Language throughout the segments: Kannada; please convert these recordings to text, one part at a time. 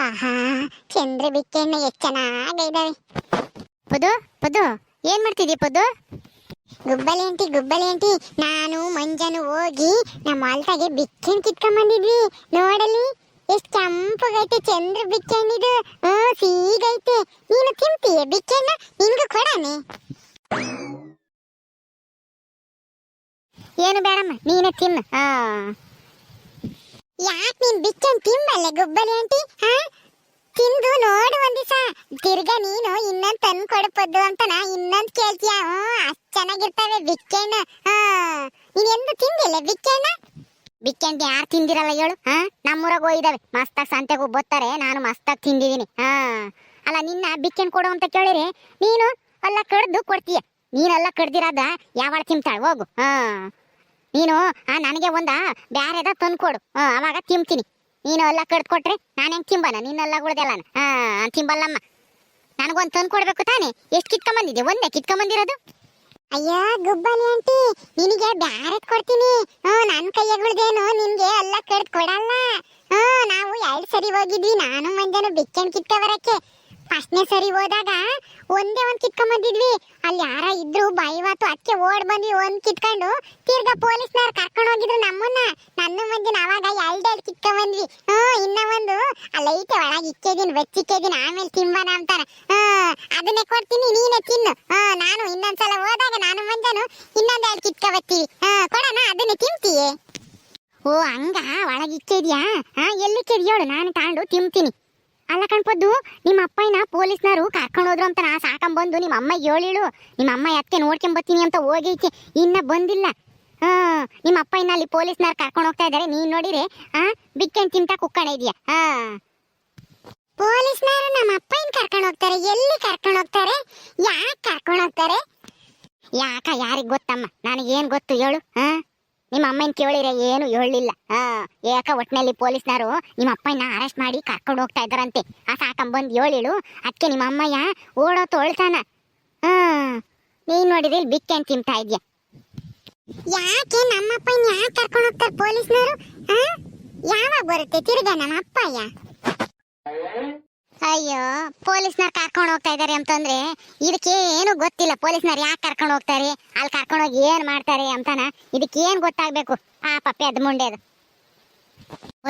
ಆಹಾ, ಚಂದ್ರ ಬಿಕ್ಕಣ್ಣ ಎಷ್ಟು ಚೆನ್ನಾಗಿದ್ದಾವೆ. ಪುದು ಪುದು ಏನ್ ಮಾಡ್ತಿದ್ದಿ ಪುದು? ಗುಬ್ಬಲಿ ಆಂಟಿ, ನಾನು ಮಂಜನು ಹೋಗಿ ನಮ್ಮ ಹೊಲ್ದಾಗೆ ಬಿಕ್ಕಣ್ ಕಿತ್ಕೊಂಡ್ ನೋಡಲಿ ಎಷ್ಟು ಕೆಂಪಗೈತೆ ಚಂದ್ರ ಬಿಕ್ಕಣ್ಣಿದು. ಸೀಗೈತೆ. ನೀನು ತಿಂತೀಯ ಬಿಕ್ಕಣ್ಣ? ನಿನ್ಗೂ ಕೊಡಾನೆ? ಏನು ಬೇಡಮ್ಮ, ನೀನೇ ತಿನ್ನು. ಯಾಕೆ ನೀನ್ ಬಿಕ್ಕಣ್ ತಿಂಬಲ್ಲ ಗುಬ್ಬಲಿ ಆಂಟಿ? ತಿಂದು ನೋಡು ಒಂದಿವಸ. ತಿರ್ಗಾ ನೀನು ಇನ್ನೊಂದ್ ತಂದು ಕೊಡಪದ್ದು ಅಂತ ನಾ ಇನ್ನೊಂದ್ ಕೇಳ್ತೀಯ. ಅಷ್ಟ್ ಚೆನ್ನಾಗಿರ್ತವೆ ಬಿಕ್ಕಣ್ಣ. ನೀನ್ ಎಂದು ತಿಂದಿಲ್ಲ ಬಿಕ್ಕಣ್ಣ? ಬಿಕ್ಕಂಟಿ ಯಾರು ತಿಂದಿರಲ್ಲ ಹೇಳು? ನಮ್ಮೂರಾಗ ಹೋಗಿದಾವೆ ಮಸ್ತಾಗಿ ಸಂತೆಗೂ ಬರ್ತಾರೆ. ನಾನು ಮಸ್ತಾಗಿ ತಿಂದಿದ್ದೀನಿ. ಅಲ್ಲ, ನಿನ್ನ ಬಿಕ್ಕಣ್ ಕೊಡು ಅಂತ ಕೇಳಿರಿ ನೀನು ಎಲ್ಲ ಕಡ್ದು ಕೊಡ್ತೀಯ. ನೀನೆಲ್ಲ ಕಡ್ದಿರೋದ ಯಾವಾಗ ತಿಂತಾಳೆ ಹೋಗು. ನೀನು ನನಗೆ ಒಂದ ಬ್ಯಾರೆದ ತಂದು ಕೊಡು, ಅವಾಗ ತಿಂತೀನಿ. ನೀನು ಎಲ್ಲ ಕಡ್ದು ಕೊಟ್ರೆ ನಾನು ಹೆಂಗೆ ತಿಂಬಾನ? ನಿನ್ನೆಲ್ಲ ಉಳ್ದೆಲ್ಲ ತಿಂಬಲ್ಲಮ್ಮ. ನನಗೊಂದು ತಂದು ಕೊಡ್ಬೇಕು ತಾನೆ? ಎಷ್ಟು ಕಿತ್ಕೊಂಬಂದಿದ್ದೆ? ಒಂದೇ ಕಿತ್ಕೊಂಬಂದಿರೋದು? ಅಯ್ಯೋ ಗುಬ್ಬಲಿ ಆಂಟಿ, ನಿನಗೆ ಬ್ಯಾರೆದ್ ಕೊಡ್ತೀನಿ. ನನ್ನ ಕೈಯಾಗುಳ್ದೇನು ನಿನ್ಗೆ ಎಲ್ಲ ಕಡ್ದು ಕೊಡಲ್ಲ. ನಾವು 2 ಸರಿ ಹೋಗಿದ್ವಿ, ನಾನು ಮಂಜನು ಬಿಕ್ಕಣ್ ಕಿತ್ಕೊಬರಕ್ಕೆ. ಫಸ್ಟ್ನೇ ಸರಿ ಹೋದಾಗ ಒಂದೇ ಒಂದ್ ಕಿತ್ಕೊಂಬಂದಿದ್ವಿ. ಅಲ್ಲಿ ಯಾರ ಇದ್ರು ಬೈವಾತು, ಅದಕ್ಕೆ ಓಡ್ ಬಂದ್ವಿ ಒಂದ್ ಕಿತ್ಕೊಂಡು. ತಿರ್ಗಾ ಪೊಲೀಸ್ನವ್ರು ಕರ್ಕೊಂಡು ಹೋಗಿದ್ರು ನಮ್ಮನ್ನ. ನನ್ನ ಮಂಜನ ಅವಾಗ 2 ಕಿತ್ಕೊಂಬಂದ್ವಿ. ಇನ್ನ ಒಂದು ಅಲ್ಲೈತೆ ಒಳಗೆ ಇಕ್ಕಿದೀನಿ, ಬೆಚ್ಚಿಕ್ಕಿದೀನಿ, ಆಮೇಲೆ ತಿಂಬನ ಅಂತಾರ. ಅದನ್ನೇ ಕೊಡ್ತೀನಿ, ನೀನೇ ತಿನ್ನು. ನಾನು ಇನ್ನೊಂದ್ಸಲ ಹೋದಾಗ ನಾನು ಮಂಜನು ಇನ್ನೊಂದ್ 2 ಕಿತ್ಕೊಬತ್ತೀವಿ. ಕೊಡೋಣ, ಅದನ್ನೇ ತಿಂತೀಯೇ? ಓ ಹಂಗ ಒಳಗಿಕ್ಕಿದ್ಯಾ? ಎಲ್ಲಿಕ್ಕಿದ್ ಹೇಳು, ನಾನು ತಗೊಂಡು ತಿಂತೀನಿ. ಅಲ್ಲ ಕಣ್ಪದ್ದು, ನಿಮ್ಮ ಅಪ್ಪಯ್ಯನ ಪೊಲೀಸ್ನವರು ಕರ್ಕೊಂಡು ಹೋದ್ರು ಅಂತ ನಾ ಸಾಕಂಬಂದು ನಿಮ್ಮ ಅಮ್ಮ ಹೇಳಿಳು. ನಿಮ್ಮ ಅಮ್ಮ ಅದಕ್ಕೆ ನೋಡ್ಕೊಂಬತ್ತೀನಿ ಅಂತ ಹೋಗೈತಿ, ಇನ್ನ ಬಂದಿಲ್ಲ. ನಿಮ್ಮ ಅಪ್ಪಯ್ಯನ ಅಲ್ಲಿ ಪೊಲೀಸ್ನವ್ರು ಕರ್ಕೊಂಡು ಹೋಗ್ತಾ ಇದಾರೆ. ನೀನ್ ನೋಡಿರೆ ಬಿಕ್ಕಣ್ ತಿಂತ ಕುಕ್ಕಣ ಇದೆಯಾ? ಪೊಲೀಸ್ನವರು ನಮ್ಮ ಅಪ್ಪಯ್ಯನ ಕರ್ಕೊಂಡು ಹೋಗ್ತಾರೆ? ಎಲ್ಲಿ ಕರ್ಕೊಂಡು ಹೋಗ್ತಾರೆ? ಯಾಕೆ ಕರ್ಕೊಂಡು ಹೋಗ್ತಾರೆ? ಯಾಕ ಯಾರಿಗ್ ಗೊತ್ತಮ್ಮ, ನನಗೇನ್ ಗೊತ್ತು ಹೇಳು? ನಿಮ್ಮ ಅಮ್ಮನ ಕೇಳಿರೆ ಏನು ಹೇಳಲಿಲ್ಲ. ಯಾಕ ಒಟ್ಟಿನಲ್ಲಿ ಪೊಲೀಸ್ನವರು ನಿಮ್ಮ ಅಪ್ಪನ ಅರೆಸ್ಟ್ ಮಾಡಿ ಕರ್ಕೊಂಡು ಹೋಗ್ತಾ ಇದ್ದಾರಂತೆ. ಸಾಕಂಬಂದು ಹೇಳಿಳು. ಅದಕ್ಕೆ ನಿಮ್ಮ ಅಮ್ಮಯ್ಯ ಓಡೋ ತೊಳ್ತಾನ. ನೀನ್ ನೋಡಿದ್ರೆ ಇಲ್ಲಿ ಬಿಕ್ಕಣ್ ತಿಂತಾ ಇದ್ಯಾ? ಯಾಕೆ ನಮ್ಮ ಅಪ್ಪನ ಯಾಕೆ ಕರ್ಕೊಂಡು ಹೋಗ್ತಾರೆ ಪೊಲೀಸ್ನವರು? ಯಾವಾಗ ಬರುತ್ತೆ ತಿರ್ಗಾ ನಮ್ಮ ಅಪ್ಪಯ್ಯ? ಅಯ್ಯೋ, ಪೊಲೀಸ್ನವ್ರು ಕರ್ಕೊಂಡು ಹೋಗ್ತಾ ಇದಾರೆ ಅಂತಂದ್ರೆ ಇದಕ್ಕೆ ಏನು ಗೊತ್ತಿಲ್ಲ. ಪೊಲೀಸ್ನವ್ರು ಯಾಕೆ ಕರ್ಕೊಂಡು ಹೋಗ್ತಾರೆ, ಅಲ್ಲಿ ಕರ್ಕೊಂಡು ಹೋಗಿ ಏನ್ ಮಾಡ್ತಾರೆ ಅಂತಾನ ಇದಕ್ಕೆ ಏನ್ ಗೊತ್ತಾಗ್ಬೇಕು? ಪಪ್ಪೆ ಅದ್ ಮುಂಡೆದು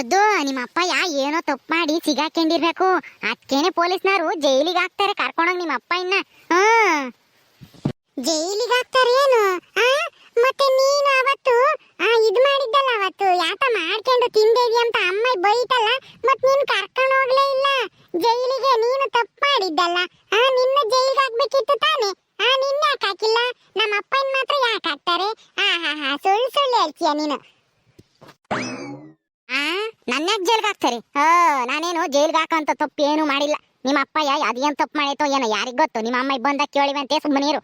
ಒದ್ದು ನಿಮ್ಮ ಅಪ್ಪಯ್ಯ ಏನೋ ತಪ್ಪು ಮಾಡಿ ಸಿಗಾಕೊಂಡಿರ್ಬೇಕು. ಅದಕ್ಕೇನೆ ಪೊಲೀಸ್ನವರು ಜೈಲಿಗೆ ಹಾಕ್ತಾರೆ ಕರ್ಕೊಂಡೋಗಿ ನಿಮ್ಮ ಅಪ್ಪಯ್ಯನ. ಜೈಲಿಗೆ ಹಾಕ್ತಾರೆ ಏನು? ಮತ್ತೆ ನೀನು ಅವತ್ತು ಇದ್ ಮಾಡಿದ್ದಲ್ಲ, ಅವತ್ತು ಯಾತ ಮಾಡ್ಕೊಂಡು ತಿಂದೇವಿ ಅಂತ ಅಮ್ಮ ಬೈತಲ್ಲ, ಮತ್ ನೀನ್ ಕರ್ಕೊಂಡು ಹೋಗ್ಲೇ ಇಲ್ಲ ಜೈಲಿಗೆ. ನೀನು ತಪ್ಪು ಮಾಡಿದ್ದಲ್ಲ, ನಿನ್ನ ಜೈಲಿಗೆ ಹಾಕ್ಬೇಕಿತ್ತು ತಾನೆ. ನಿನ್ನ ಯಾಕೆ ಹಾಕಿಲ್ಲ? ನಮ್ಮ ಅಪ್ಪನ ಮಾತ್ರ ಯಾಕೆ ಹಾಕ್ತಾರೆ? ಸುಳ್ಳು ಸುಳ್ಳು ಹೇಳ್ತೀಯ ನೀನು. ನನ್ನ ಜೈಲ್ಗೆ ಹಾಕ್ತಾರೆ? ನಾನೇನು ಜೈಲ್ಗೆ ಹಾಕಂತ ತಪ್ಪು ಏನು ಮಾಡಿಲ್ಲ. ನಿಮ್ಮ ಅಪ್ಪಯ್ಯ ಅದೇನ್ ತಪ್ಪು ಮಾಡೈತೋ ಏನೋ ಯಾರಿಗ್ ಗೊತ್ತು. ನಿಮ್ಮ ಅಮ್ಮ ಬಂದಾಗ ಕೇಳಿವಂತೆ ಸುಮ್ಮನೀರು.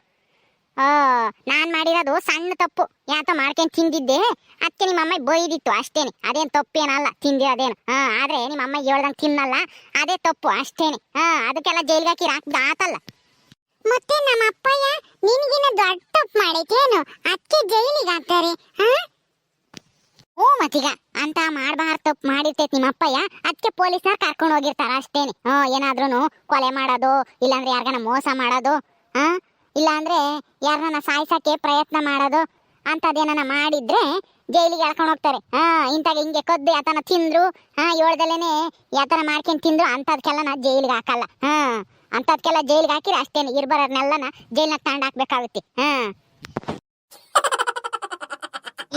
ನಾನ್ ಮಾಡಿರೋದು ಸಣ್ಣ ತಪ್ಪು, ಯಾತ ಮಾಡ್ಕೊಂಡು ತಿಂದಿದ್ದೆ. ಅದಕ್ಕೆ ನಿಮ್ಮ ಅಮ್ಮ ಬೈದಿತ್ತು ಅಷ್ಟೇನೆ. ಅದೇನ್ ತಪ್ಪೇನಲ್ಲ ತಿಂದಿರೋದೇನು. ಆದ್ರೆ ನಿಮ್ಮ ಅಮ್ಮ ಹೇಳ್ದಂಗೆ ತಿನ್ನಲ್ಲ, ಅದೇ ತಪ್ಪು ಅಷ್ಟೇನೆ. ಅದಕ್ಕೆಲ್ಲ ಜೈಲ್ಗೆ ಹಾಕಿ ಹಾಕ್ದ ಆತಲ್ಲ. ಮತ್ತೆ ನಮ್ಮ ಅಪ್ಪಯ್ಯ ನಿನಗಿನ ದೊಡ್ಡ ತಪ್ಪು ಮಾಡೈತೇನು? ಅದಕ್ಕೆ ಜೈಲಿಗೆ ಹಾಕ್ತಾರೆ? ಮತ್ತೀಗ ಅಂತ ಮಾಡಬಾರ್ದು ತಪ್ಪು ಮಾಡಿರ್ತೈತಿ ನಿಮ್ಮ ಅಪ್ಪಯ್ಯ. ಅದಕ್ಕೆ ಪೊಲೀಸ್ನವ್ರು ಕರ್ಕೊಂಡು ಹೋಗಿರ್ತಾರ ಅಷ್ಟೇನೆ. ಏನಾದ್ರೂ ಕೊಲೆ ಮಾಡೋದು, ಇಲ್ಲಾಂದ್ರೆ ಯಾರಿಗಾನ ಮೋಸ ಮಾಡೋದು, ಇಲ್ಲಾಂದ್ರೆ ಯಾರನ್ನ ಸಾಯಿಸಕ್ಕೆ ಪ್ರಯತ್ನ ಮಾಡೋದು ಅಂತದೇನ ಮಾಡಿದ್ರೆ ಜೈಲಿಗೆ ಎಳ್ಕೊಂಡು ಹೋಗ್ತಾರೆ. ಇಂತಾಗ ಹಿಂಗೆ ಕದ್ದು ಯಾತನ ತಿಂದ್ರು, ಹೇಳ್ದಲೇನೆ ಯಾತನ ಮಾಡ್ಕೊಂಡು ತಿಂದ್ರು ಅಂತದ್ಕೆಲ್ಲ ಜೈಲಿಗೆ ಹಾಕಲ್ಲ. ಅಂತದ್ಕೆಲ್ಲ ಜೈಲಿಗೆ ಹಾಕಿದ್ರೆ ಅಷ್ಟೇನೆ, ಇರ್ಬಾರನ್ನೆಲ್ಲನ ಜೈಲ್ನಾಗ ತಗೊಂಡು ಹಾಕ್ಬೇಕಾಗುತ್ತೆ.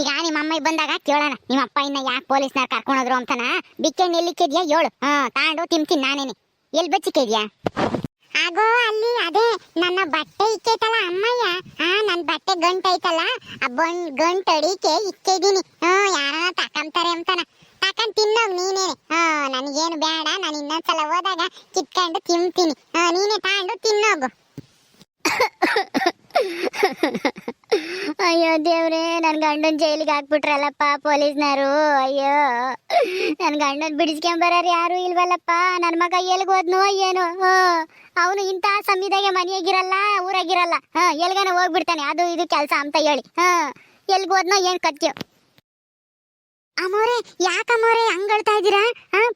ಈಗ ನಿಮ್ಮ ಅಮ್ಮ ಬಂದಾಗ ಕೇಳೋಣ, ನಿಮ್ಮ ಅಪ್ಪ ಇನ್ನ ಯಾಕೆ ಪೊಲೀಸ್ನವ್ರು ಕರ್ಕೊಂಡೋದ್ರು ಅಂತನ. ಬಿಕ್ಕಣ್ಣು ಎಲ್ಲಿಕ್ಕಿದ್ಯಾ ಹೇಳು, ತಗೊಂಡು ತಿಂತೀನಿ ನಾನೇನೆ. ಎಲ್ಲಿ ಬಚ್ಚಿಕ್ಕಿದ್ಯಾ? ಆಗೋ ಅಲ್ಲಿ ಅದೇ ನನ್ನ ಬಟ್ಟೆ ಇಕ್ಕೈತಲ್ಲ ಅಮ್ಮಯ್ಯ, ನನ್ ಬಟ್ಟೆ ಗಂಟು ಐತಲ್ಲ, ಆ ಗಂಟು ಅಡಿಕೆ ಇಕ್ಕಿದೀನಿ. ಯಾರನ್ನ ತಕಂತಾರೆ ಅಂತಾನ. ತಕೊಂಡ್ ತಿನ್ನೋಗ್ ನೀನೇನೆ. ನನಗೇನು ಬೇಡ, ನಾನು ಇನ್ನೊಂದ್ಸಲ ಹೋದಾಗ ಕಿತ್ಕೊಂಡು ತಿಂತೀನಿ. ನೀನೇ ತಗೊಂಡು ತಿನ್ನೋಗು. ಅಯ್ಯೋ ದೇವ್ರೆ, ನನ್ ಗಂಡನ್ ಜೈಲಿಗೆ ಹಾಕ್ಬಿಟ್ರಲ್ಲಪ್ಪ ಪೊಲೀಸ್ನವರು. ಅಯ್ಯೋ, ನನ್ ಗಂಡನ್ ಬಿಡಿಸ್ಕೊಂಬರಾರ ಯಾರು ಇಲ್ವಲ್ಲಪ್ಪ. ನನ್ ಮಗ ಎಲ್ಗ್ ಹೋದ್ನೋ ಏನೋ. ಅವನು ಇಂಥ ಸಮಯದಾಗೆ ಮನೆಯಾಗಿರಲ್ಲ, ಊರಾಗಿರಲ್ಲ. ಎಲ್ಗಾನ ಹೋಗ್ಬಿಡ್ತಾನೆ ಅದು ಇದು ಕೆಲಸ ಅಂತ ಹೇಳಿ. ಎಲ್ಗ್ ಹೋದ್ನೋ ಏನ್ ಕತ್ಯೋ. ಅಮ್ಮೋರೆ, ಯಾಕಮ್ಮೋರೆ ಹಂಗ್ ಹೇಳ್ತಾ ಇದ್ದೀರಾ?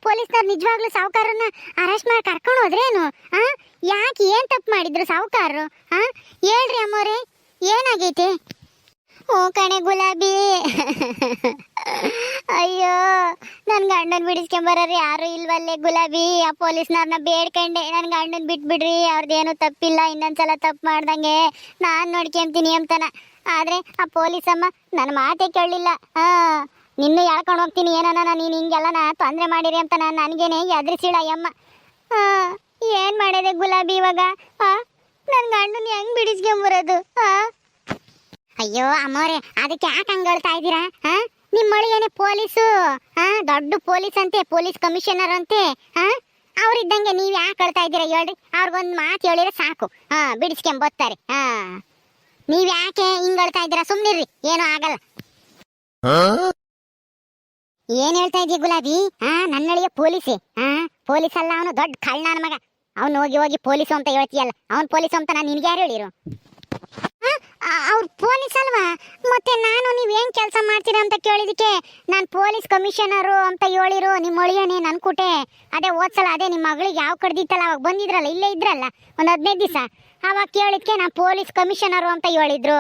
ಪೊಲೀಸ್ನವ್ರು ನಿಜವಾಗ್ಲೂ ಸಾವುಕಾರನ್ನ ಅರೆಸ್ಟ್ ಮಾಡಿ ಕರ್ಕೊಂಡು ಹೋದ್ರೇನು? ಯಾಕೆ ಏನ್ ತಪ್ಪು ಮಾಡಿದ್ರು ಸಾವುಕಾರರು? ಹೇಳ್ರಿ ಅಮ್ಮೋರೆ, ಏನಾಗೈತೆ? ಓ ಕಣೆ ಗುಲಾಬಿ, ಅಯ್ಯೋ ನನ್ ಗಂಡನ್ ಬಿಡಿಸ್ಕೊಂಬರ್ರಿ ಯಾರು ಇಲ್ವಲ್ಲೇ ಗುಲಾಬಿ. ಆ ಪೊಲೀಸ್ನವ್ರನ್ನ ಬೇಡ್ಕಂಡೆ, ನನ್ ಗಂಡನ್ ಬಿಟ್ಬಿಡ್ರಿ, ಅವ್ರದ್ದೇನು ತಪ್ಪಿಲ್ಲ, ಇನ್ನೊಂದ್ಸಲ ತಪ್ಪು ಮಾಡ್ದಂಗೆ ನಾನ್ ನೋಡ್ಕೊಂತೀನಿ ಅಂತನ. ಆದ್ರೆ ಆ ಪೊಲೀಸಮ್ಮ ನನ್ನ ಮಾತೇ ಕೇಳಲಿಲ್ಲ. ನಿನ್ನೂ ಎಳ್ಕೊಂಡು ಹೋಗ್ತೀನಿ ಏನನ, ನೀನು ಹಿಂಗೆಲ್ಲ ತೊಂದರೆ ಮಾಡಿರಿ ಅಂತ ನನಗೇನೆ ಎದುರಿಸಿಳ ಅಯ್ಯಮ್ಮ. ಏನ್ ಮಾಡಿದೆ ಗುಲಾಬಿ ಇವಾಗ? ನನ್ ಗಂಡನ್ ಹೆಂಗ್ ಬಿಡಿಸ್ಕೊಂಬರೋದು? ಅಯ್ಯೋ ಅಮ್ಮೋರೆ, ಅದಕ್ಕೆ ಯಾಕೆ ಹಂಗೆ ಹೇಳ್ತಾ ಇದ್ದೀರಾ? ನಿಮ್ಮ ಮಳಿಗೇನೆ ಪೊಲೀಸು, ದೊಡ್ಡ ಪೊಲೀಸ್ ಅಂತೆ, ಪೊಲೀಸ್ ಕಮಿಷನರ್ ಅಂತೆ. ಅವ್ರಿದ್ದಂಗೆ ನೀವ್ ಯಾಕೆ ಹೇಳ್ತಾ ಇದ್ದೀರಾ ಹೇಳ್ರಿ? ಅವ್ರಿಗೊಂದು ಮಾತು ಹೇಳಿದ್ರೆ ಸಾಕು, ಬಿಡಿಸ್ಕೊಂಬತ್ತಾರೆ. ನೀವ್ ಯಾಕೆ ಹಿಂಗ್ ಹೇಳ್ತಾ ಇದ್ದೀರಾ? ಸುಮ್ನಿರ್ರಿ, ಏನೂ ಆಗಲ್ಲ. ಏನ್ ಹೇಳ್ತಾ ಇದೀಯ ಗುಲಾಬಿ? ನನ್ನಳಿಯ ಪೊಲೀಸೇ? ಪೊಲೀಸ್ ಅಲ್ಲ, ಅವನು ದೊಡ್ಡ ಕಳ್ಳ ನನ್ನ ಮಗ. ಅವ್ನು ಹೋಗಿ ಹೋಗಿ ಪೊಲೀಸು ಅಂತ ಹೇಳ್ತೀಯಲ್ಲ, ಅವ್ನು ಪೊಲೀಸು ಅಂತ ನಾನು ನಿನ್ಗೆ ಯಾರು ಹೇಳಿರು? ಅವ್ರು ಪೊಲೀಸ್ ಅಲ್ವಾ? ಮತ್ತೆ ನಾನು ನೀವೇನ್ ಕೆಲಸ ಮಾಡ್ತೀರಾ ಅಂತ ಕೇಳಿದಕ್ಕೆ ನಾನು ಪೊಲೀಸ್ ಕಮಿಷನರು ಅಂತ ಹೇಳಿರು. ನಿಮ್ಮ ಒಳಿಯನೇ ನನ್ ಕೂಟೆ. ಅದೇ ಓದ್ಸಲ ಅದೇ ನಿಮ್ಮ ಮಗಳಿಗೆ ಯಾವ ಕಡ್ದಿತ್ತಲ್ಲ, ಅವಾಗ ಬಂದಿದ್ರಲ್ಲ, ಇಲ್ಲೇ ಇದ್ರಲ್ಲ ಒಂದು 15 ದಿವಸ, ಅವಾಗ ಕೇಳಿದ್ಕೆ ನಾನು ಪೊಲೀಸ್ ಕಮಿಷನರು ಅಂತ ಹೇಳಿದ್ರು.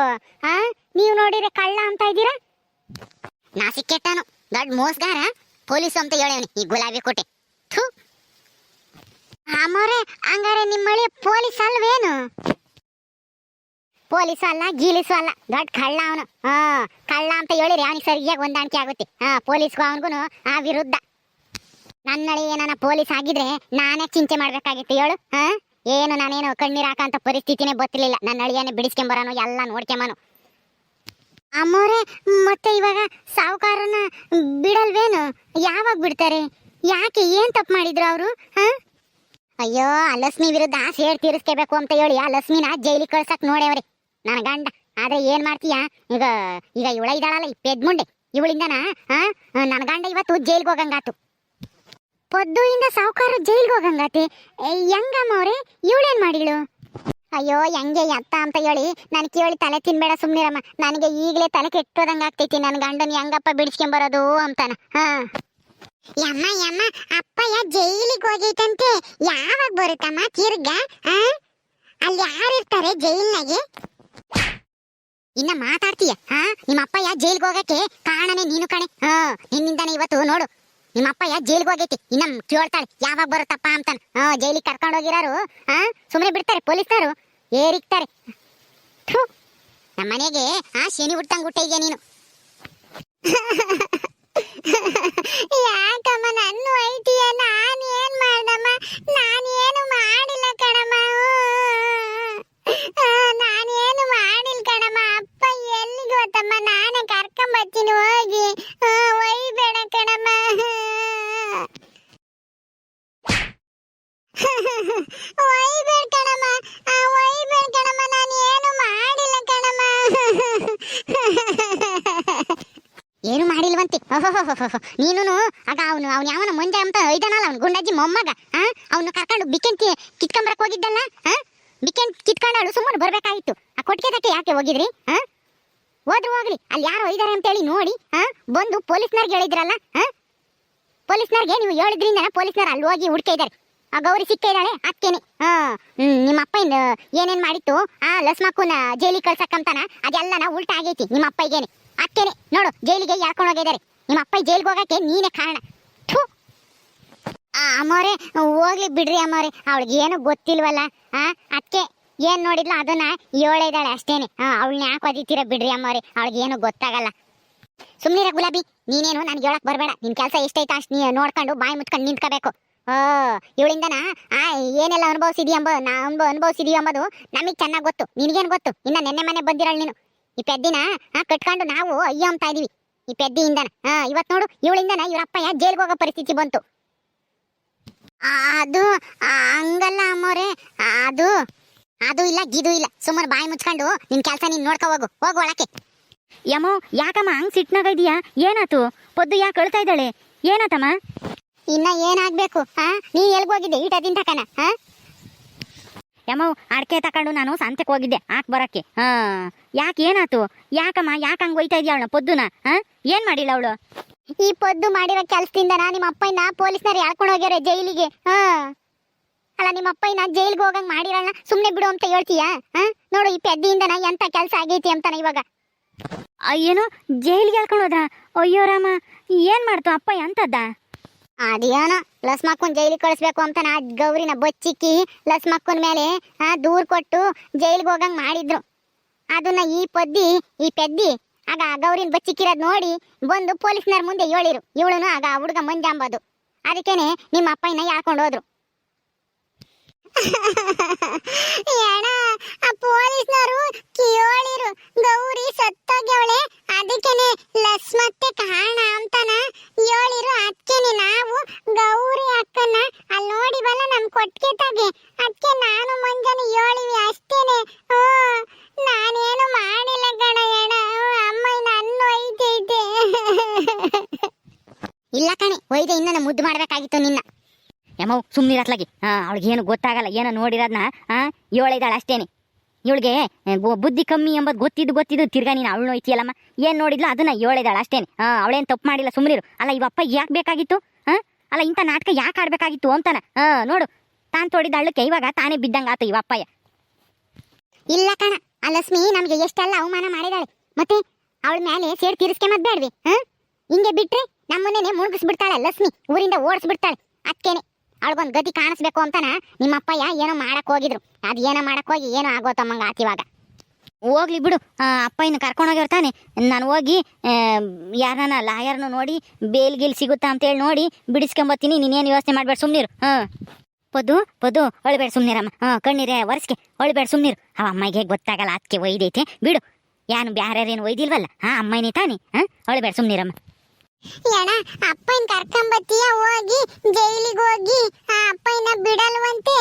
ನೀವು ನೋಡಿದ್ರೆ ಕಳ್ಳ ಅಂತ ಇದ್ದೀರಾ? ನಾ ಸಿಕ್ಕೆಟ್ಟಾನು ದೊಡ್ಡ ಮೋಸ್ಗಾರ, ಪೊಲೀಸು ಅಂತ ಹೇಳವನಿ ಈ ಗುಲಾಬಿ ಕೋಟೆ. ಅಮ್ಮೋರೆ, ಹಂಗಾರೆ ನಿಮ್ಮ ಮಳೆ ಪೊಲೀಸ್ ಅಲ್ವೇನು? ಪೊಲೀಸು ಅಲ್ಲ, ಗೀಲಿಸು ಅಲ್ಲ, ದೊಡ್ಡ ಕಳ್ಳ ಅವನು. ಕಳ್ಳ ಅಂತ ಹೇಳಿರಿ ಅವನಿಗೆ ಸರಿಯಾಗಿ ಹೊಂದಾಣಿಕೆ ಆಗುತ್ತೆ. ಪೊಲೀಸ್ಗೂ ಅವನಿಗೂ ವಿರುದ್ಧ. ನನ್ನಳಿ ಏನಾನ ಪೊಲೀಸ್ ಆಗಿದ್ರೆ ನಾನೇ ಚಿಂತೆ ಮಾಡ್ಬೇಕಾಗಿತ್ತು ಹೇಳು. ಏನು ನಾನೇನು ಕಣ್ಣೀರ್ ಹಾಕಂತ ಪರಿಸ್ಥಿತಿನೇ ಗೊತ್ತಿರ್ಲಿಲ್ಲ. ನನ್ನ ಅಳಿಯನ್ನೇ ಬಿಡಿಸ್ಕೊಂಬರನು, ಎಲ್ಲ ನೋಡ್ಕೊಂಬನು. ಅಮ್ಮೋರೆ, ಮತ್ತೆ ಇವಾಗ ಸಾವುಕಾರನ ಬಿಡಲ್ವೇನು? ಯಾವಾಗ ಬಿಡ್ತಾರೆ? ಯಾಕೆ, ಏನ್ ತಪ್ಪು ಮಾಡಿದ್ರು ಅವರು? ಅಯ್ಯೋ, ಆ ಲಕ್ಷ್ಮಿ ವಿರುದ್ಧ ಸೇಡ್ ತೀರಿಸ್ಕೋಬೇಕು ಅಂತ ಹೇಳಿ ಆ ಲಕ್ಷ್ಮಿನ ಜೈಲಿಗೆ ಕಳ್ಸಕ್ ನೋಡ್ಯವ್ರಿ ನನ್ನ ಗಂಡ. ಆದ್ರೆ ಏನ್ ಮಾಡ್ತೀಯ ಈಗ? ಇವಳ ಇದ್ದಾಳಲ್ಲ ಈ ಪೆದ್ಮುಂಡೆ, ಇವಳಿಂದನ ನನ್ನ ಗಂಡ ಇವತ್ತು ಜೈಲ್ಗೆ ಹೋಗಂಗಾತು. ಪೊದ್ದುಯಿಂದ ಸಾವುಕಾರ ಜೈಲ್ಗೆ ಹೋಗಂಗಾತಿ? ಹೆಂಗಮ್ಮ ಅವ್ರೆ, ಇವಳೇನ್ ಮಾಡಿಳು? ಅಯ್ಯೋ, ಹೆಂಗೆ ಎತ್ತ ಅಂತ ಹೇಳಿ ನಾನು ಕೇಳಿ ತಲೆ ತಿನ್ಬೇಡ, ಸುಮ್ನಿರಮ್ಮ. ನನಗೆ ಈಗಲೇ ತಲೆ ಕೆಟ್ಟೋದಂಗ ಆಗ್ತೈತಿ. ನನ್ನ ಗಂಡನ ಹೆಂಗಪ್ಪ ಬಿಡಿಸ್ಕೊಂಬರೋದು ಅಂತಾನ. ಯಮ್ಮ ಯಮ್ಮ, ಅಪ್ಪಯ್ಯ ಜೈಲಿಗೆ ಹೋಗೈತಂತೆ, ಯಾವಾಗ ಬರುತ್ತಮ್ಮ ತಿರ್ಗ? ಅಲ್ಲಿ ಯಾರಿರ್ತಾರೆ ಜೈಲ್ನಾಗೆ? ಇನ್ನ ಮಾತಾಡ್ತೀಯ? ನಿಮ್ಮ ಅಪ್ಪಯ್ಯ ಜೈಲ್ಗೆ ಹೋಗಕ್ಕೆ ಕಾರಣನೇ ನೀನು ಕಣೆ. ನಿನ್ನಿಂದಾನೆ ಇವತ್ತು ನೋಡು ನಿಮ್ಮ ಅಪ್ಪಯ್ಯ ಜೈಲ್ಗೆ ಹೋಗೈತಿ. ಇನ್ನ ಕೇಳ್ತಾಳೆ ಯಾವಾಗ ಬರುತ್ತಪ್ಪ ಅಂತಾನ. ಜೈಲಿಗೆ ಕರ್ಕೊಂಡು ಹೋಗಿರಾರು ಸುಮ್ಮನೆ ಬಿಡ್ತಾರೆ ಪೊಲೀಸರು, ಏರಿಕ್ತಾರೆ. ನಮ್ಮ ಮನೆಗೆ ಶನಿ ಹುಟ್ಟಂಗ್ ಹುಟ್ಟ ಇದೆಯಾ ನೀನು? ಯಾಕಮ್ಮ ನನ್ನ ಐತಿಯ? ನಾನು ಏನ್ ಮಾಡ್ದಮ್ಮ? ನಾನೇನು ಮಾಡಿಲ್ಲ ಕಣಮ್ಮ, ನಾನೇನು ಮಾಡಿಲ್ಲ ಕಣಮ್ಮ. ಅಪ್ಪ ಎಲ್ಲಿಗೆ ಹೋತಮ್ಮ? ನಾನೇ ಕರ್ಕೊಂಬರ್ತೀನಿ ಹೋಗಿ. ಒಯ್ಬೇಡ ಕಣಮ್ಮ, ಒಯ್ಬೇಡ ಕಣಮ್ಮ, ಒಯ್ಬೇಡ ಕಣಮ್ಮ, ನಾನು ಏನು ಮಾಡಿಲ್ಲ ಕಣಮ್ಮ. ಏನು ಮಾಡಿಲ್ವಂತೆ? ನೀನು ಆಗ ಅವನು ಯಾವನ ಮುಂಜೆ ಅಂತ ಇದಾನಲ್ಲ, ಅವ್ನು ಗುಂಡಜ್ಜಿ ಮೊಮ್ಮಗ, ಅವನು ಕರ್ಕೊಂಡು ಬಿಕೆನ್ ಕಿತ್ಕೊಂಬರಕ್ ಹೋಗಿದ್ದಲ್ಲ. ಬಿಕೆನ್ ಕಿತ್ಕೊಂಡಳು, ಸುಮ್ಮನೆ ಬರ್ಬೇಕಾಗಿತ್ತು. ಆ ಕೊಟ್ಟಿಗೆದಕ್ಕೆ ಯಾಕೆ ಹೋಗಿದ್ರಿ? ಹೋದ್ರು ಹೋಗ್ಲಿ, ಅಲ್ಲಿ ಯಾರು ಇದಾರೆ ಅಂತೇಳಿ ನೋಡಿ ಬಂದು ಪೊಲೀಸ್ನವ್ರಿಗೆ ಹೇಳಿದ್ರಲ್ಲ. ಪೊಲೀಸ್ನವ್ರಿಗೆ ನೀವು ಹೇಳಿದ್ರಿಂದ ಪೊಲೀಸ್ನವ್ರು ಅಲ್ಲಿ ಹೋಗಿ ಹುಡ್ಕ ಇದ್ದಾರೆ. ಆ ಗೌರಿ ಸಿಕ್ಕ ಇದ್ದಾಳೆ ಅಕ್ಕೇನೆ. ನಿಮ್ಮ ಅಪ್ಪ ಏನೇನ್ ಮಾಡಿತ್ತು ಲಸ್ಮಕ್ಕನ ಜೈಲಿಗೆ ಕಳ್ಸಕ್ಕಂತಾನ, ಅದೆಲ್ಲನ ಉಲ್ಟಾ ಆಗೈತಿ ನಿಮ್ಮ ಅಪ್ಪಗೇನೆ. ಅಕ್ಕೇನೆ ನೋಡು ಜೈಲಿಗೆ ಯಾಕೊಂಡು ಹೋಗಿದ್ದಾರೆ. ನಿಮ್ಮ ಅಪ್ಪ ಜೈಲಿಗೆ ಹೋಗಕ್ಕೆ ನೀನೇ ಕಾರಣ. ಅಮ್ಮೋರೆ, ಹೋಗ್ಲಿ ಬಿಡ್ರಿ ಅಮ್ಮೋರೆ, ಅವಳಿಗೆ ಏನು ಗೊತ್ತಿಲ್ವಲ್ಲ. ಅದಕ್ಕೆ ಏನ್ ನೋಡಿದ್ಲ ಅದನ್ನ ಹೇಳಿದಾಳೆ ಅಷ್ಟೇನೆ. ಅವಳನ್ನ ಯಾಕೆ ಒದಿತೀರ ಬಿಡ್ರಿ ಅಮ್ಮೋರೆ, ಅವಳಿಗೆ ಏನು ಗೊತ್ತಾಗಲ್ಲ. ಸುಮ್ನಿರ ಗುಲಾಬಿ, ನೀನೇನು ನನ್ಗೆ ಹೇಳಕ್ ಬರಬೇಡ. ನಿನ್ ಕೆಲಸ ಎಷ್ಟೈತ ಅಷ್ಟು ನೀ ನೋಡ್ಕೊಂಡು ಬಾಯಿ ಮುಚ್ಕೊಂಡು ನಿಂತ್ಕೋಬೇಕು. ಇವಳಿಂದನ ಏನೆಲ್ಲ ಅನುಭವಿಸಿದೀಯ ಅನುಭವಿಸಿದೀವಿ ಎಂಬುದು ನಮಗೆ ಚೆನ್ನಾಗಿ ಗೊತ್ತು. ನಿನಗೇನು ಗೊತ್ತು? ಇನ್ನ ನೆನ್ನೆ ಮನೆ ಬಂದಿರಳು ನೀನು. ಈ ಪೆದ್ದಿನ ಕಟ್ಕೊಂಡು ನಾವು ಅಯ್ಯೋ ಅಂತ ಇದೀವಿ ಈ ಪೆದ್ದಿಯಿಂದನ. ಇವತ್ತು ನೋಡು ಇವಳಿಂದನ ಇವರಪ್ಪಯ್ಯ ಜೈಲ್ಗೆ ಹೋಗೋ ಪರಿಸ್ಥಿತಿ ಬಂತು. ಅದು ಹಂಗಲ್ಲ ಅಮ್ಮೋರೆ, ಅದು ಇಲ್ಲ ಗಿದು ಇಲ್ಲ. ಸುಮ್ಮನೆ ಬಾಯಿ ಮುಚ್ಕೊಂಡು ನಿನ್ ಕೆಲಸ ನೀನ್ ನೋಡ್ಕೊ ಹೋಗು ಒಳಕ್ಕೆ. ಯಮೋ, ಯಾಕಮ್ಮ ಹಂಗ್ ಸಿಟ್ನಾಗ ಇದೀಯಾ? ಏನಾತು? ಪೊದ್ದು ಯಾಕೆ ಅಳ್ತಾ ಇದ್ದಾಳೆ? ಏನಾತಮ್ಮ? ಇನ್ನ ಏನಾಗ್ಬೇಕು? ನೀನ್ ಎಲ್ಗ್ ಹೋಗಿದ್ದೆ ಈಟದಿಂದ ಕಣ? ಯಮೋ, ಅಡ್ಕೆ ತಕೊಂಡು ನಾನು ಸಂತೆಗೆ ಹೋಗಿದ್ದೆ ಹಾಕ್ ಬರಕ್ಕೆ. ಯಾಕೆ ಏನಾತು? ಯಾಕಮ್ಮ ಯಾಕೆ ಹಂಗ್ ಒಯ್ತಾ ಇದೀಯ ಅವಳ ಪೊದ್ದುನ? ಏನ್ ಮಾಡಿಲ್ಲ ಅವಳು? ಈ ಪೊದ್ದು ಮಾಡಿರೋ ಕೆಲಸದಿಂದ ನಿಮ್ಮ ಅಪ್ಪಯ್ಯನ ಪೊಲೀಸ್ನವ್ರು ಎಳ್ಕೊಂಡು ಹೋಗ್ಯಾರೆ ಜೈಲಿಗೆ. ಅಲ್ಲ ನಿಮ್ಮ ಅಪ್ಪಯ್ಯನ ಜೈಲಿಗೆ ಹೋಗಂಗ್ ಮಾಡಿರಲ್ಲ, ಸುಮ್ನೆ ಬಿಡು ಅಂತ ಹೇಳ್ತೀಯಾ? ನೋಡು ಈ ಪೆದ್ದಿಯಿಂದನ ಎಂತ ಕೆಲಸ ಆಗೈತಿ ಅಂತಾನ ಇವಾಗ. ಏನೋ ಜೈಲಿಗೆ ಹೇಳ್ಕೊಂಡು ಹೋದ್ರ? ಅಯ್ಯೋ ರಾಮ, ಏನ್ ಮಾಡ್ತು ಅಪ್ಪಯ್ಯ ಅಂತದ್ದ? ಅದೇನೋ ಲಸ್ಮಕ್ಕನ್ ಜೈಲಿಗೆ ಕಳಿಸ್ಬೇಕು ಅಂತ ನಾ ಗೌರಿನ ಬಚ್ಚಿಕ್ಕಿ ಲಸ್ಮಕ್ಕನ್ ಮೇಲೆ ದೂರ್ ಕೊಟ್ಟು ಜೈಲಿಗೆ ಹೋಗಂಗ್ ಮಾಡಿದ್ರು. ಅದನ್ನ ಈ ಪೆದ್ದಿ ಆಗ ಗೌರಿನ ಬಚ್ಚಿಕ್ಕಿರೋದ್ ನೋಡಿ ಬಂದು ಪೊಲೀಸ್ನವ್ರ ಮುಂದೆ ಹೇಳಿರು. ಇವಳುನು ಆಗ ಆ ಹುಡುಗ ಮಂಜಾಂಬದು. ಅದಕ್ಕೇನೆ ನಿಮ್ಮ ಅಪ್ಪಯ್ಯನ ಹೇಳ್ಕೊಂಡು ಹೋದ್ರು. ಅಣ್ಣ, ಆ ಪೊಲೀಸ್ನವರು ಕೇಳಿರು ಗೌರಿ ಸತ್ತೋಗ್ಯವಳೆ, ಅದಕ್ಕೇನೆ ಲಸ್ಮತ್ತೆ ಕಾರಣ ಅಂತಾನ ಹೇಳಿರು. ಅದಕ್ಕೇನೆ ನಾವು ಗೌರಿ ಅಕ್ಕನ ಅಲ್ಲಿ ನೋಡಿ ಬಲ್ಲ ನಮ್ ಕೊಟ್ಟಿಗೆ ತಾಗೆ, ಅದಕ್ಕೆ ನಾನು ಮಂಜಾನೆ ಹೇಳಿವಿ ಅಷ್ಟೇನೆ. ನಾನೇನು ಮಾಡಿಲ್ಲ ಕಣ ಅಣ್ಣ, ಅಮ್ಮ ನನ್ನ ಒಯ್ತೈತೆ. ಇಲ್ಲ ಕಣೆ, ಒಯ್ದೆ ಇನ್ನೂ ಮುದ್ದು ಮಾಡ್ಬೇಕಾಗಿತ್ತು ನಿನ್ನ. ಯಮವ್ ಸುಮ್ಮನಿರತ್ಲಾಗಿ. ಅವಳಿಗೆ ಏನು ಗೊತ್ತಾಗಲ್ಲ, ಏನೋ ನೋಡಿರೋದ್ನ ಏಳಿದಾಳೆ ಅಷ್ಟೇನೆ. ಇವಳಿಗೆ ಬುದ್ಧಿ ಕಮ್ಮಿ ಎಂಬುದು ಗೊತ್ತಿದ್ದು ತಿರ್ಗಾ ನೀನು ಅವಳು ನೋಯ್ತಿಯಲ್ಲಮ್ಮ. ಏನು ನೋಡಿದ್ಲು ಅದನ್ನ ಏಳಿದಾಳೆ ಅಷ್ಟೇನೆ. ಅವಳೇನು ತಪ್ಪು ಮಾಡಿಲ್ಲ, ಸುಮ್ಮನಿರು. ಅಲ್ಲ ಇವಪ್ಪ ಯಾಕೆ ಬೇಕಾಗಿತ್ತು? ಅಲ್ಲ ಇಂಥ ನಾಟಕ ಯಾಕೆ ಆಡ್ಬೇಕಾಗಿತ್ತು ಅಂತಾನ. ನೋಡು, ತಾನು ತೋಡಿದ ಹಳ್ಳಕ್ಕೆ ಇವಾಗ ತಾನೇ ಬಿದ್ದಂಗೆ ಆತು ಇವಪ್ಪಯ್ಯ. ಇಲ್ಲ ಕಣ, ಆ ಲಕ್ಷ್ಮಿ ನಮಗೆ ಎಷ್ಟೆಲ್ಲ ಅವಮಾನ ಮಾಡಿದಾಳೆ. ಮತ್ತೆ ಅವಳ ಮೇಲೆ ಸೇಡ್ ತೀರಿಸ್ಕೊಂಬದ್ ಬೇಡ್ವಿ? ಹಿಂಗೆ ಬಿಟ್ರೆ ನಮ್ಮನ್ನೇನೆ ಮುಳುಗಿಸ್ಬಿಡ್ತಾಳೆ ಲಕ್ಷ್ಮಿ, ಊರಿಂದ ಓಡಿಸ್ಬಿಡ್ತಾಳೆ. ಅದಕ್ಕೇನೆ ಅವಳಿಗೊಂದು ಗತಿ ಕಾಣಿಸ್ಬೇಕು ಅಂತಾನ ನಿಮ್ಮ ಅಪ್ಪಯ್ಯ ಏನೋ ಮಾಡಕ್ ಹೋಗಿದ್ರು. ಅದು ಏನೋ ಮಾಡಕ್ ಹೋಗಿ ಏನೋ ಆಗೋತಮ್ಮಂಗ ಆತಿವಾಗ. ಹೋಗ್ಲಿ ಬಿಡು, ಅಪ್ಪಯ್ಯನ ಕರ್ಕೊಂಡೋಗಿರ್ತಾನೆ. ನಾನು ಹೋಗಿ ಯಾರನ್ನ ಲಾಯರ್ನು ನೋಡಿ ಬೇಲ್ ಸಿಗುತ್ತಾ ಅಂತೇಳಿ ನೋಡಿ ಬಿಡಿಸ್ಕೊಂಬತ್ತೀನಿ. ನೀನೇನು ಯೋಚನೆ ಮಾಡ್ಬೇಡ, ಸುಮ್ನಿರು. ಪೊದ್ದು ಅಳ್ಬೇಡ, ಸುಮ್ನಿರಮ್ಮ. ಕಣ್ಣೀರೇ ಒರೆಸ್ಕೆ, ಅಳ್ಬೇಡ, ಸುಮ್ನಿರು. ಅಮ್ಮಗೆ ಗೊತ್ತಾಗಲ್ಲ, ಅದಕ್ಕೆ ಒಯ್ದೈತೆ ಬಿಡು. ಯಾನು ಬ್ಯಾರೇನು ಒಯ್ದಿಲ್ವಲ್ಲ, ಅಮ್ಮನೇ ತಾನೆ. ಅಳ್ಬೇಡ, ಸುಮ್ನಿರಮ್ಮ. ಅಣ್ಣ, ಅಪ್ಪನ ಕರ್ಕೊಂಬತ್ತೀಯ, ಹೋಗಿ ಜೈಲಿಗೆ ಹೋಗಿ ಆ ಅಪ್ಪಯ್ಯನ ಬಿಡಲ್ವಂತೆ.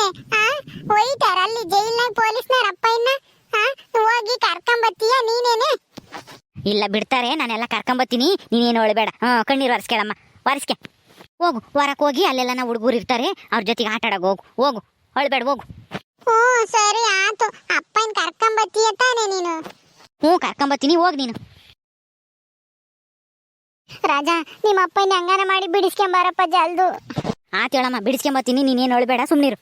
ಒಯ್ತಾರ ಅಲ್ಲಿ ಜೈಲ್ನಾಗ ಪೊಲೀಸ್ನವ್ರ ಅಪ್ಪಯ್ಯನ. ಹೋಗಿ ಕರ್ಕೊಂಬತ್ತೀಯ ನೀನೇನೆ? ಇಲ್ಲ ಬಿಡ್ತಾರೆ, ನಾನೆಲ್ಲ ಕರ್ಕೊಂಬತ್ತೀನಿ. ನೀನೇನು ಅಳ್ಬೇಡ. ಕಣ್ಣೀರು ಒರೆಸ್ಕೇಳಮ್ಮ, ಒರೆಸ್ಕೆ. ಹೋಗು, ಹೊರಕ್ಕೆ ಹೋಗಿ ಅಲ್ಲೆಲ್ಲ ನಾವು ಹುಡುಗರು ಇರ್ತಾರೆ, ಅವ್ರ ಜೊತೆಗೆ ಆಟ ಆಡೋಕೆ ಹೋಗು. ಅಳ್ಬೇಡ, ಹೋಗು. ಸರಿ ಆತು. ಅಪ್ಪನ ಕರ್ಕೊಂಬತ್ತೀಯ ತಾನೆ ನೀನು? ಕರ್ಕೊಂಬತ್ತೀನಿ, ಹೋಗಿ ನೀನು. ರಾಜ, ನಿಮ್ಮ ಅಪ್ಪನ ಹಂಗಾರ ಮಾಡಿ ಬಿಡಿಸ್ಕೊಂಬಾರಪ್ಪ ಜಲ್ದು. ಹೇಳಮ್ಮ, ಬಿಡಿಸ್ಕೊಂಬತ್ತೀನಿ. ನೀನೇನು ಅಳ್ಬೇಡ, ಸುಮ್ನಿರು.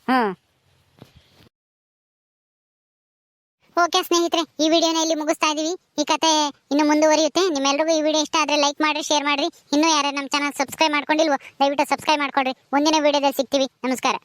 ಓಕೆ ಸ್ನೇಹಿತರೆ, ಈ ವಿಡಿಯೋನ ಇಲ್ಲಿ ಮುಗಿಸ್ತಾ ಇದೀವಿ. ಈ ಕತೆ ಇನ್ನು ಮುಂದುವರಿಯುತ್ತೆ. ನಿಮ್ಮೆಲ್ಲರಿಗೂ ಈ ವಿಡಿಯೋ ಇಷ್ಟ ಆದ್ರೆ ಲೈಕ್ ಮಾಡ್ರಿ, ಶೇರ್ ಮಾಡ್ರಿ. ಇನ್ನೂ ಯಾರು ನಮ್ಮ ಚಾನಲ್ ಸಬ್ಸ್ಕ್ರೈಬ್ ಮಾಡ್ಕೊಂಡಿಲ್ವೋ ದಯವಿಟ್ಟು ಸಬ್ಸ್ಕ್ರೈಬ್ ಮಾಡ್ಕೊಡ್ರಿ. ಮುಂದಿನ ವಿಡಿಯೋದಲ್ಲಿ ಸಿಗ್ತೀವಿ. ನಮಸ್ಕಾರ.